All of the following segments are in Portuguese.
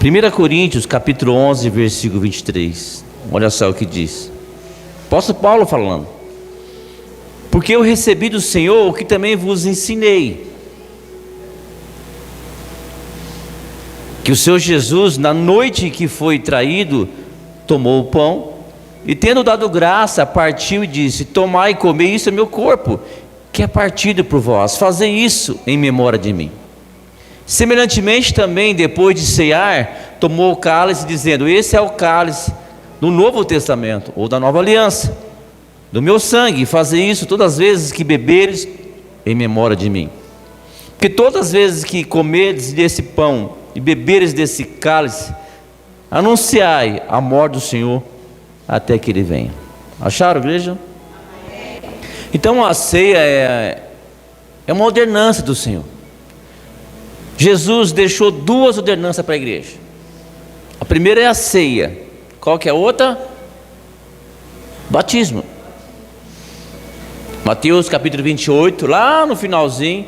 1 Coríntios capítulo 11, versículo 23. Olha só o que diz. Apóstolo Paulo falando: porque eu recebi do Senhor o que também vos ensinei, que o Senhor Jesus, na noite que foi traído, tomou o pão e, tendo dado graça, partiu e disse: tomai e comei, isso é meu corpo, que é partido por vós, fazei isso em memória de mim. Semelhantemente também, depois de cear, tomou o cálice, dizendo: esse é o cálice do Novo Testamento, ou da Nova Aliança, do meu sangue, fazei isso todas as vezes que beberes em memória de mim. Porque todas as vezes que comerdes desse pão e beberes desse cálice, anunciai a morte do Senhor até que Ele venha. Acharam, igreja? Então a ceia é uma ordenança do Senhor. Jesus deixou duas ordenanças para a igreja. A primeira é a ceia. Qual que é a outra? Batismo. Mateus capítulo 28, lá no finalzinho: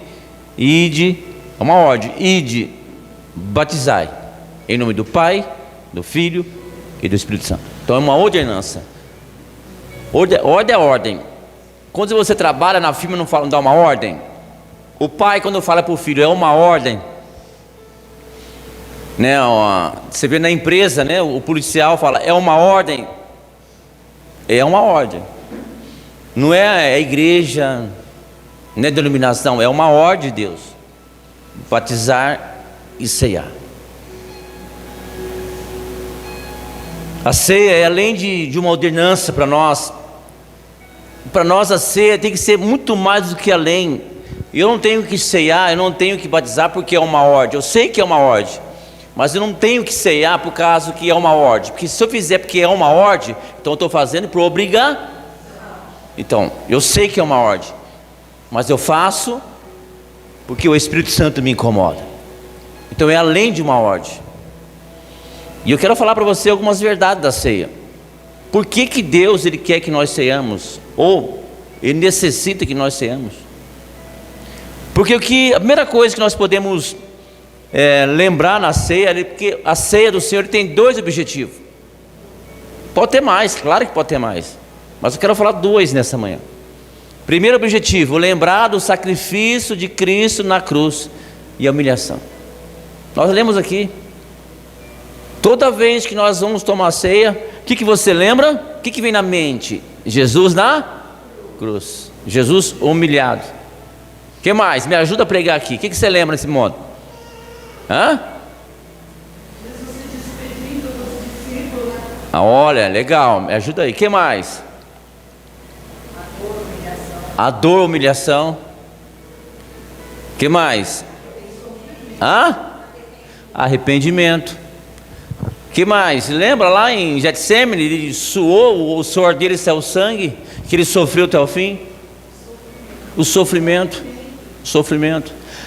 ide, é uma ordem, ide, batizai, em nome do Pai, do Filho e do Espírito Santo. Então é uma ordenança. Ordem é ordem. Quando você trabalha na firma, não dá uma ordem. O pai, quando fala para o filho, é uma ordem, né? Você vê na empresa, né? O policial fala: é uma ordem. É uma ordem. Não é a igreja, não é denominação, é uma ordem de Deus: batizar e ceiar. A ceia é além de uma ordenança para nós. Para nós a ceia tem que ser muito mais do que além. Eu não tenho que ceiar, eu não tenho que batizar porque é uma ordem. Eu sei que é uma ordem, mas eu não tenho que ceiar por causa que é uma ordem. Porque se eu fizer porque é uma ordem, então eu estou fazendo por obrigar. Então, eu sei que é uma ordem, mas eu faço porque o Espírito Santo me incomoda. Então é além de uma ordem. E eu quero falar para você algumas verdades da ceia. Por que Deus Ele quer que nós ceiamos? Ou Ele necessita que nós ceiamos? Porque a primeira coisa que nós podemos lembrar na ceia é que a ceia do Senhor tem dois objetivos. Pode ter mais, claro que pode ter mais, mas eu quero falar dois nessa manhã. Primeiro objetivo: lembrar do sacrifício de Cristo na cruz e a humilhação. Nós lemos aqui, toda vez que nós vamos tomar ceia, o que você lembra? O que vem na mente? Jesus na cruz, Jesus humilhado. O que mais? Me ajuda a pregar aqui. O que você lembra nesse modo? Jesus se despedindo dos discípulos. Olha, legal, me ajuda aí. O que mais? A dor, humilhação. O que mais? Arrependimento. O que mais? Lembra lá em Getsemane, ele suou, o suor dele saiu sangue, que ele sofreu até o fim? O sofrimento.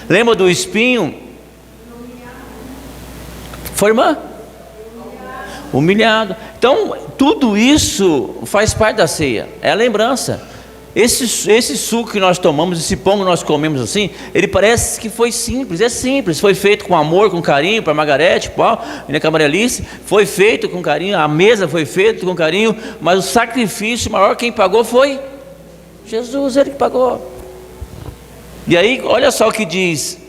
Lembra do espinho? Foi, irmã? Humilhado. Então, tudo isso faz parte da ceia, é a lembrança. Esse suco que nós tomamos, esse pão que nós comemos assim, ele parece que foi simples, é simples, foi feito com amor, com carinho, para Margarete, Paulo e na Camarelice, foi feito com carinho, a mesa foi feita com carinho, mas o sacrifício maior, quem pagou foi Jesus, Ele que pagou. E aí, olha só o que diz.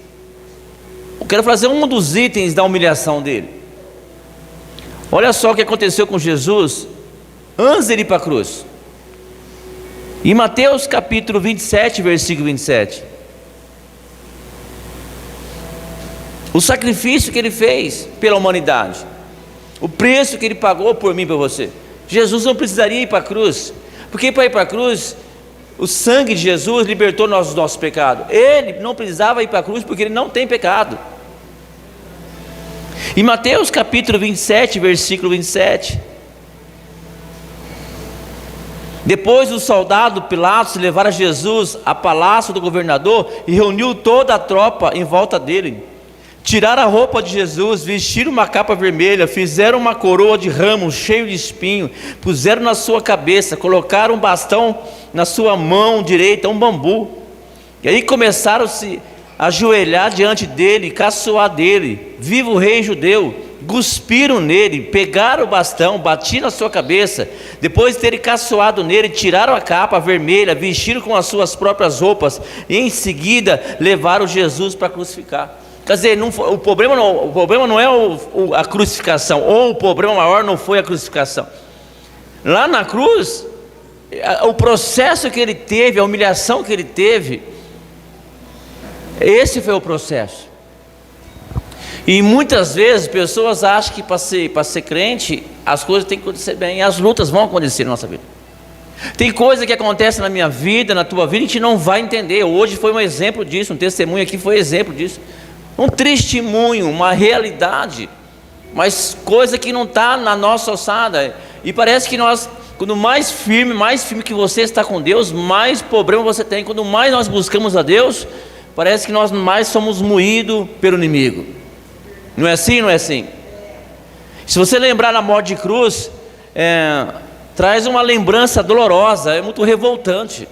Eu quero fazer um dos itens da humilhação dele. Olha só o que aconteceu com Jesus antes de ir para a cruz. Em Mateus capítulo 27, versículo 27. O sacrifício que Ele fez pela humanidade, o preço que Ele pagou por mim e por você. Jesus não precisaria ir para a cruz, porque para ir para a cruz, o sangue de Jesus libertou nós dos nossos pecados. Ele não precisava ir para a cruz porque Ele não tem pecado. Em Mateus capítulo 27, versículo 27. Depois os soldados Pilatos levaram Jesus a palácio do governador e reuniu toda a tropa em volta dele. Tiraram a roupa de Jesus, vestiram uma capa vermelha, fizeram uma coroa de ramos cheio de espinho, puseram na sua cabeça, colocaram um bastão na sua mão direita, um bambu. E aí começaram a se ajoelhar diante dele, caçoar dele: viva o rei judeu! cuspiram nele, pegaram o bastão, batiram na sua cabeça, depois de terem caçoado nele, tiraram a capa vermelha, vestiram com as suas próprias roupas, e em seguida levaram Jesus para crucificar. Quer dizer, o problema não é a crucificação, ou o problema maior não foi a crucificação. Lá na cruz, o processo que ele teve, a humilhação que ele teve, esse foi o processo. E muitas vezes pessoas acham que para ser crente as coisas têm que acontecer bem, e as lutas vão acontecer na nossa vida. Tem coisa que acontece na minha vida, na tua vida, e a gente não vai entender. Hoje foi um exemplo disso, um testemunho aqui foi exemplo disso. Um testemunho, uma realidade, mas coisa que não está na nossa alçada. E parece que nós, quando mais firme que você está com Deus, mais problema você tem. Quando mais nós buscamos a Deus, parece que nós mais somos moídos pelo inimigo. Não é assim? Não é assim? Se você lembrar na morte de cruz, traz uma lembrança dolorosa, é muito revoltante.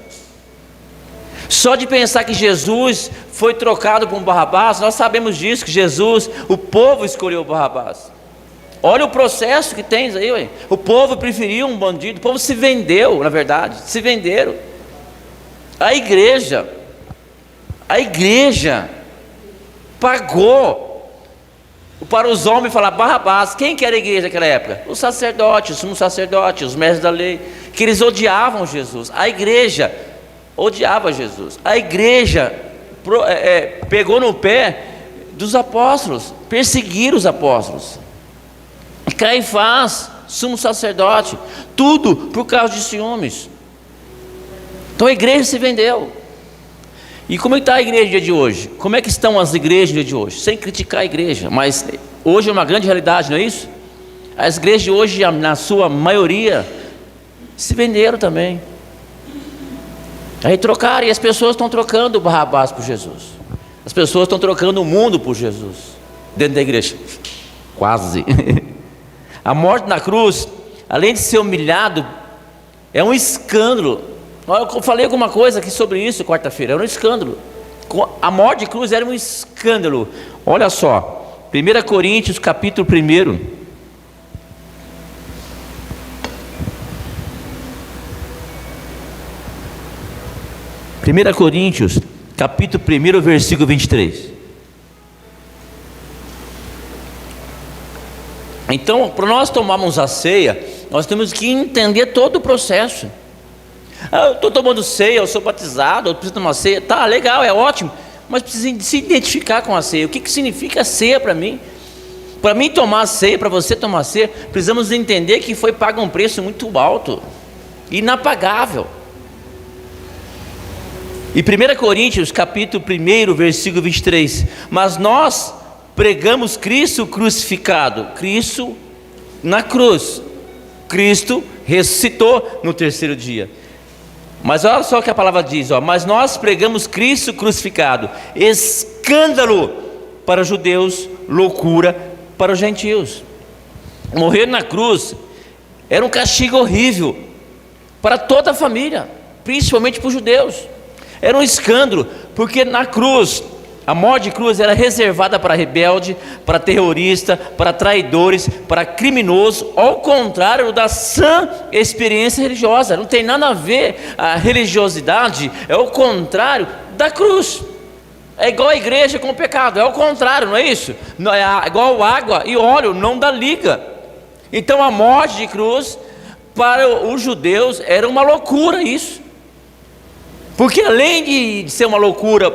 Só de pensar que Jesus foi trocado por um Barrabás, nós sabemos disso, que Jesus, o povo escolheu o Barrabás. Olha o processo que tem aí, ué. O povo preferiu um bandido, o povo se vendeu, na verdade, se venderam. A igreja pagou para os homens falar Barrabás. Quem que era a igreja naquela época? Os sacerdotes, os sumos sacerdotes, os mestres da lei, que eles odiavam Jesus. A igreja odiava Jesus. A igreja pegou no pé dos apóstolos, perseguiram os apóstolos. Caifás, sumo sacerdote, tudo por causa de ciúmes. Então a igreja se vendeu. E como está a igreja no dia de hoje? Como é que estão as igrejas no dia de hoje? Sem criticar a igreja, mas hoje é uma grande realidade, não é isso? As igrejas de hoje, na sua maioria, se venderam também. Aí trocaram, e as pessoas estão trocando o Barrabás por Jesus. As pessoas estão trocando o mundo por Jesus, dentro da igreja. Quase. A morte na cruz, além de ser humilhado, é um escândalo. Eu falei alguma coisa aqui sobre isso quarta-feira, era um escândalo. A morte de cruz era um escândalo. Olha só, 1 Coríntios capítulo 1. 1 Coríntios capítulo 1, versículo 23. Então, para nós tomarmos a ceia, nós temos que entender todo o processo. Eu estou tomando ceia, eu sou batizado, eu preciso tomar ceia. Tá, legal, é ótimo, mas precisa se identificar com a ceia. O que significa ceia para mim? Para mim tomar ceia, para você tomar ceia, precisamos entender que foi pago um preço muito alto, inapagável. E 1 Coríntios capítulo 1, versículo 23. Mas nós pregamos Cristo crucificado, Cristo na cruz, Cristo ressuscitou no terceiro dia. Mas olha só o que a palavra diz, mas nós pregamos Cristo crucificado, escândalo para os judeus, loucura para os gentios. Morrer na cruz era um castigo horrível para toda a família, principalmente para os judeus. Era um escândalo, porque na cruz, a morte de cruz era reservada para rebelde, para terrorista, para traidores, para criminosos, ao contrário da sã experiência religiosa. Não tem nada a ver a religiosidade, é o contrário da cruz. É igual a igreja com o pecado, é o contrário, não é isso? Não, é igual água e óleo, não dá liga. Então a morte de cruz, para os judeus, era uma loucura isso. Porque além de ser uma loucura,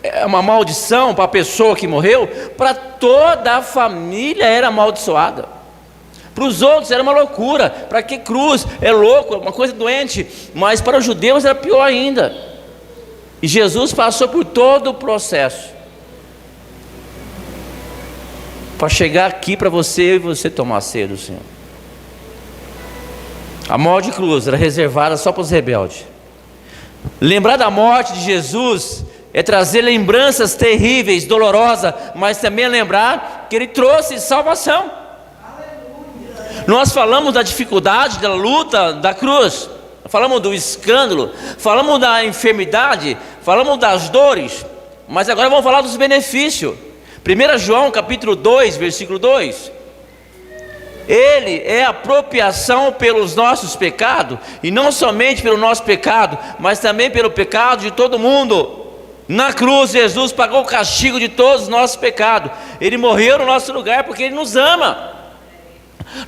é uma maldição para a pessoa que morreu, para toda a família era amaldiçoada. Para os outros era uma loucura. Para que cruz? É louco, é uma coisa doente. Mas para os judeus era pior ainda. E Jesus passou por todo o processo para chegar aqui para você e você tomar a ceia do Senhor. A morte de cruz era reservada só para os rebeldes. Lembrar da morte de Jesus é trazer lembranças terríveis, dolorosas, mas também é lembrar que Ele trouxe salvação. Aleluia. Nós falamos da dificuldade, da luta, da cruz, falamos do escândalo, falamos da enfermidade, falamos das dores, mas agora vamos falar dos benefícios. 1 João capítulo 2, versículo 2. Ele é a propiciação pelos nossos pecados, e não somente pelo nosso pecado, mas também pelo pecado de todo mundo. Na cruz, Jesus pagou o castigo de todos os nossos pecados. Ele morreu no nosso lugar porque Ele nos ama.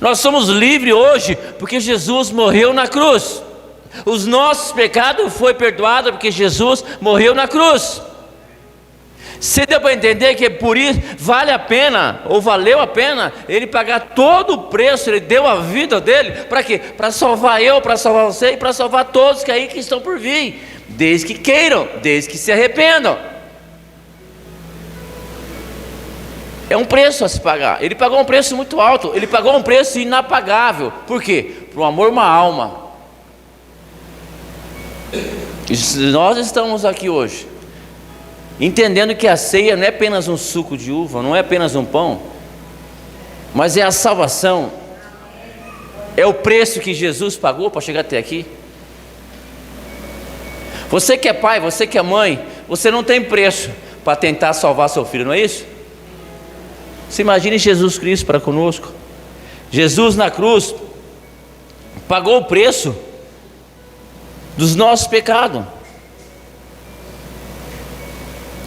Nós somos livres hoje porque Jesus morreu na cruz. Os nossos pecados foram perdoados porque Jesus morreu na cruz. Você deu para entender que por isso vale a pena, ou valeu a pena, Ele pagar todo o preço. Ele deu a vida dele, para quê? Para salvar eu, para salvar você e para salvar todos que aí que estão por vir, desde que queiram, desde que se arrependam. É um preço a se pagar. Ele pagou um preço muito alto, Ele pagou um preço inapagável. Por quê? Por um amor, uma alma. E nós estamos aqui hoje entendendo que a ceia não é apenas um suco de uva, não é apenas um pão, mas é a salvação, é o preço que Jesus pagou para chegar até aqui. Você que é pai, você que é mãe, você não tem preço para tentar salvar seu filho, não é isso? Você imagine Jesus Cristo para conosco. Jesus na cruz pagou o preço dos nossos pecados.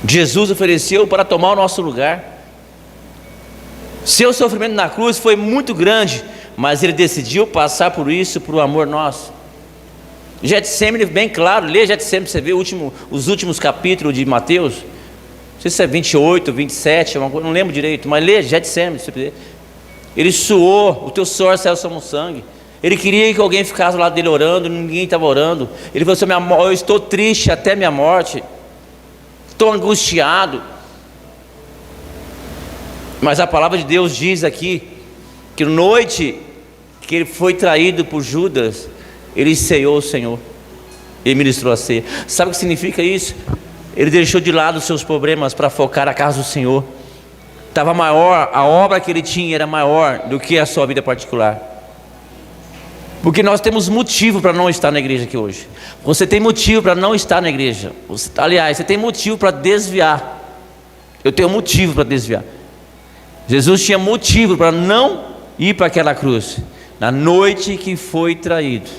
Jesus ofereceu para tomar o nosso lugar. Seu sofrimento na cruz foi muito grande, mas Ele decidiu passar por isso, por amor nosso. Getsêmani, bem claro, lê Getsêmani, você vê os últimos capítulos de Mateus. Não sei se é 28, 27, não lembro direito, mas lê Getsêmani. Ele suou, o teu suor saiu como sangue. Ele queria que alguém ficasse ao lado dele orando, ninguém estava orando. Ele falou assim: eu estou triste até minha morte, estou angustiado. Mas a palavra de Deus diz aqui que na noite que ele foi traído por Judas, ele ceiou o Senhor, ele ministrou a ceia. Sabe o que significa isso? Ele deixou de lado os seus problemas para focar na casa do Senhor. Estava maior, a obra que ele tinha era maior do que a sua vida particular. Porque nós temos motivo para não estar na igreja aqui hoje. Você tem motivo para não estar na igreja. Aliás, você tem motivo para desviar. Eu tenho motivo para desviar. Jesus tinha motivo para não ir para aquela cruz. Na noite que foi traído,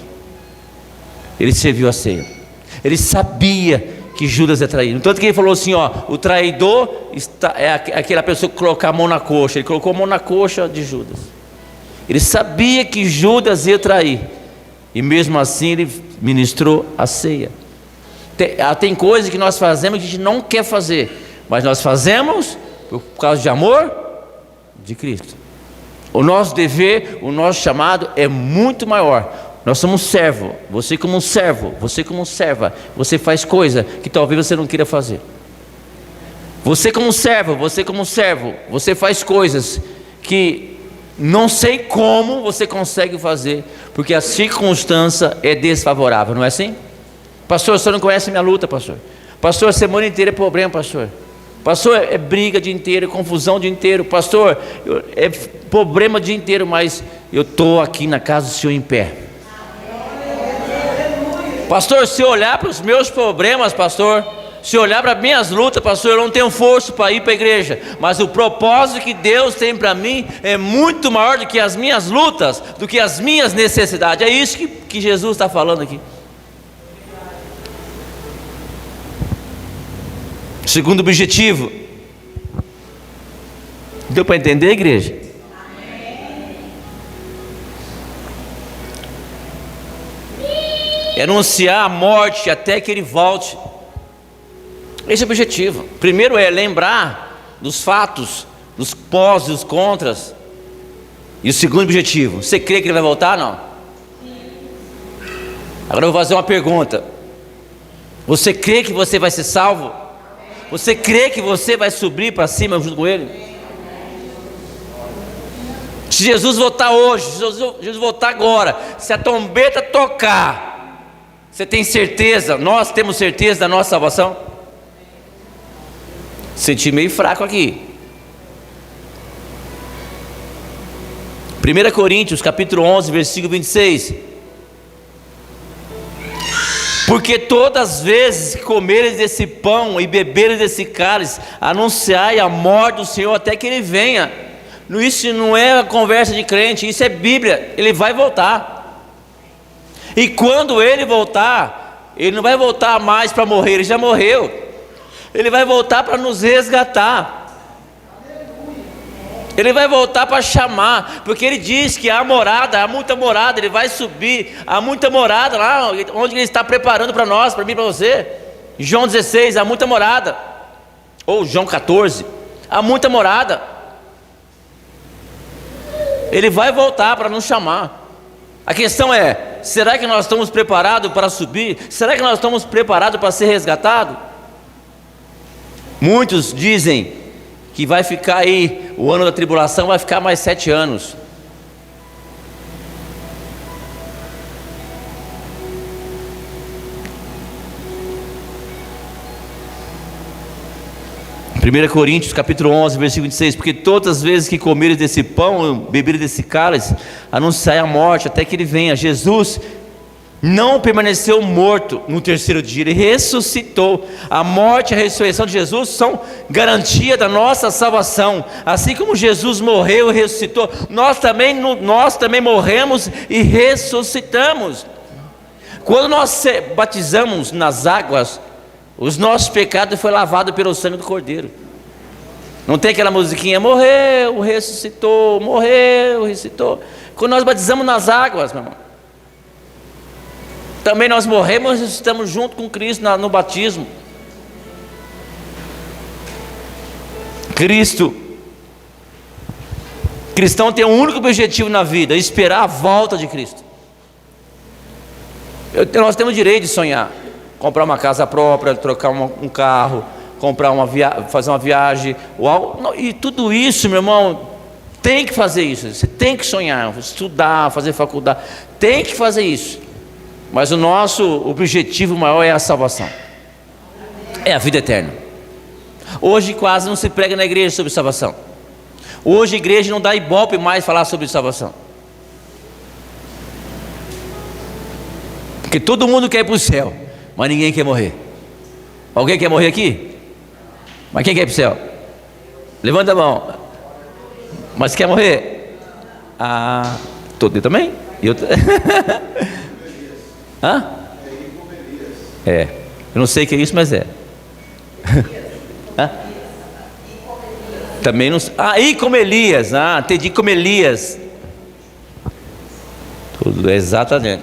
Ele serviu a ceia. Ele sabia que Judas é traído. Tanto que Ele falou assim: o traidor é aquela pessoa que coloca a mão na coxa. Ele colocou a mão na coxa de Judas. Ele sabia que Judas ia trair, e mesmo assim Ele ministrou a ceia. Tem coisas que nós fazemos que a gente não quer fazer, mas nós fazemos por causa de amor de Cristo. O nosso dever, o nosso chamado é muito maior. Nós somos servo. Você como um servo, você como serva, você faz coisa que talvez você não queira fazer. Você como servo, você como servo, você faz coisas que não sei como você consegue fazer, porque a circunstância é desfavorável, não é assim? Pastor, o senhor não conhece minha luta, pastor. Pastor, a semana inteira é problema, pastor. Pastor, é briga o dia inteiro, é confusão o dia inteiro. Pastor, é problema o dia inteiro, mas eu estou aqui na casa do Senhor em pé. Pastor, se eu olhar para os meus problemas, pastor, se eu olhar para minhas lutas, pastor, eu não tenho força para ir para a igreja, mas o propósito que Deus tem para mim é muito maior do que as minhas lutas, do que as minhas necessidades. É isso que Jesus está falando aqui. Segundo objetivo, deu para entender, igreja? É anunciar a morte até que Ele volte. Esse é o objetivo. Primeiro é lembrar dos fatos, dos pós e dos contras. E o segundo objetivo: você crê que Ele vai voltar? Não? Agora eu vou fazer uma pergunta: você crê que você vai ser salvo? Você crê que você vai subir para cima junto com Ele? Se Jesus voltar hoje, se Jesus voltar agora, se a trombeta tocar, você tem certeza? Nós temos certeza da nossa salvação? Senti meio fraco aqui. 1 Coríntios capítulo 11, versículo 26. Porque todas as vezes que comeres desse pão e beberes desse cálice, anunciai a morte do Senhor até que Ele venha. Isso não é conversa de crente, isso é Bíblia. Ele vai voltar. E quando ele voltar, ele não vai voltar mais para morrer, ele já morreu. Ele vai voltar para nos resgatar. Ele vai voltar para chamar, porque ele diz que há morada, há muita morada, ele vai subir, há muita morada lá, onde ele está preparando para nós, para mim e para você. João 16, há muita morada. Ou João 14, há muita morada. Ele vai voltar para nos chamar. A questão é, será que nós estamos preparados para subir? Será que nós estamos preparados para ser resgatados? Muitos dizem que vai ficar aí, o ano da tribulação vai ficar mais 7 anos. Em 1 Coríntios capítulo 11, versículo 26, porque todas as vezes que comeres desse pão, beberes desse cálice, anunciai a morte até que ele venha. Jesus não permaneceu morto no terceiro dia, ele ressuscitou. A morte e a ressurreição de Jesus são garantia da nossa salvação. Assim como Jesus morreu e ressuscitou, nós também morremos e ressuscitamos. Quando nós batizamos nas águas, os nossos pecados foram lavados pelo sangue do Cordeiro. Não tem aquela musiquinha, morreu, ressuscitou, morreu, ressuscitou. Quando nós batizamos nas águas, meu irmão, também nós morremos e ressuscitamos junto com Cristo no batismo. Cristão tem um único objetivo na vida: esperar a volta de Cristo. Nós temos o direito de sonhar, comprar uma casa própria, trocar um carro, comprar fazer uma viagem, e tudo isso, meu irmão, tem que fazer isso. Você tem que sonhar, estudar, fazer faculdade, tem que fazer isso. Mas o nosso objetivo maior é a salvação, é a vida eterna. Hoje quase não se prega na igreja sobre salvação. Hoje a igreja não dá ibope mais falar sobre salvação, porque todo mundo quer ir para o céu, mas ninguém quer morrer. Alguém quer morrer aqui? Mas quem quer ir para o céu? Levanta a mão. Mas quer morrer? Todo também? Eu Hã? Eu não sei o que é isso, mas é. Hã? Também não sei. E como Elias. Entendi, como Elias. Tudo exatamente.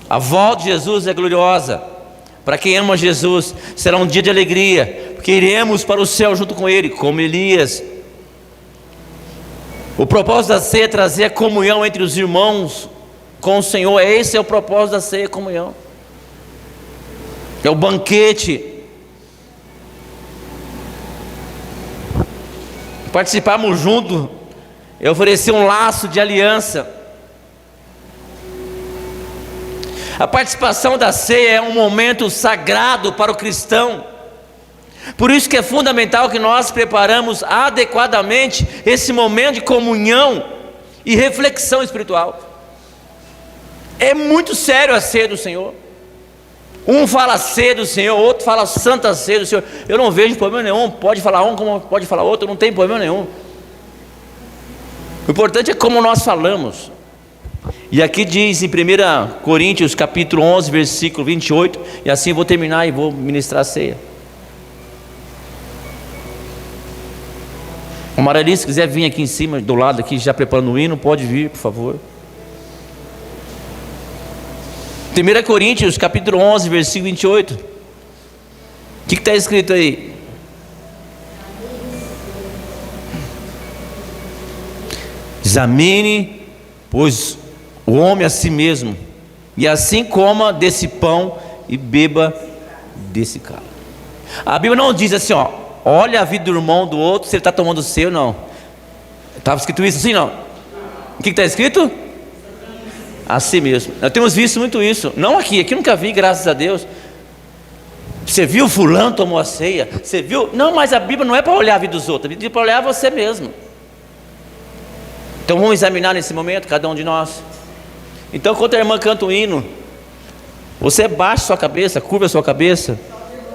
A volta de Jesus é gloriosa. Para quem ama Jesus, será um dia de alegria, porque iremos para o céu junto com Ele, como Elias. O propósito da ceia é trazer a comunhão entre os irmãos com o Senhor. Esse é o propósito da ceia, comunhão. É o banquete. Participarmos juntos é oferecer um laço de aliança. A participação da ceia é um momento sagrado para o cristão. Por isso que é fundamental que nós preparamos adequadamente esse momento de comunhão e reflexão espiritual. É muito sério a ceia do Senhor. Um fala ceia do Senhor, outro fala santa ceia do Senhor. Eu não vejo problema nenhum, pode falar um como pode falar outro, não tem problema nenhum. O importante é como nós falamos. E aqui diz em 1 Coríntios capítulo 11, versículo 28, e assim eu vou terminar e vou ministrar a ceia. O Marali, se quiser vir aqui em cima, do lado aqui, já preparando o hino, pode vir, por favor. 1 Coríntios capítulo 11, versículo 28. O que está escrito aí? Examine, pois, o homem a si mesmo, e assim coma desse pão e beba desse cálice. A Bíblia não diz assim, olha a vida do irmão do outro, se ele está tomando o seu, não. Estava escrito isso assim, não? O que está escrito? A si mesmo. Nós temos visto muito isso, não aqui nunca vi, graças a Deus. Você viu fulano tomou a ceia? Você viu? Não, mas a Bíblia não é para olhar a vida dos outros, a Bíblia é para olhar você mesmo. Então vamos examinar nesse momento, cada um de nós. Então, quando a irmã canta o hino, você baixa sua cabeça, curva sua cabeça,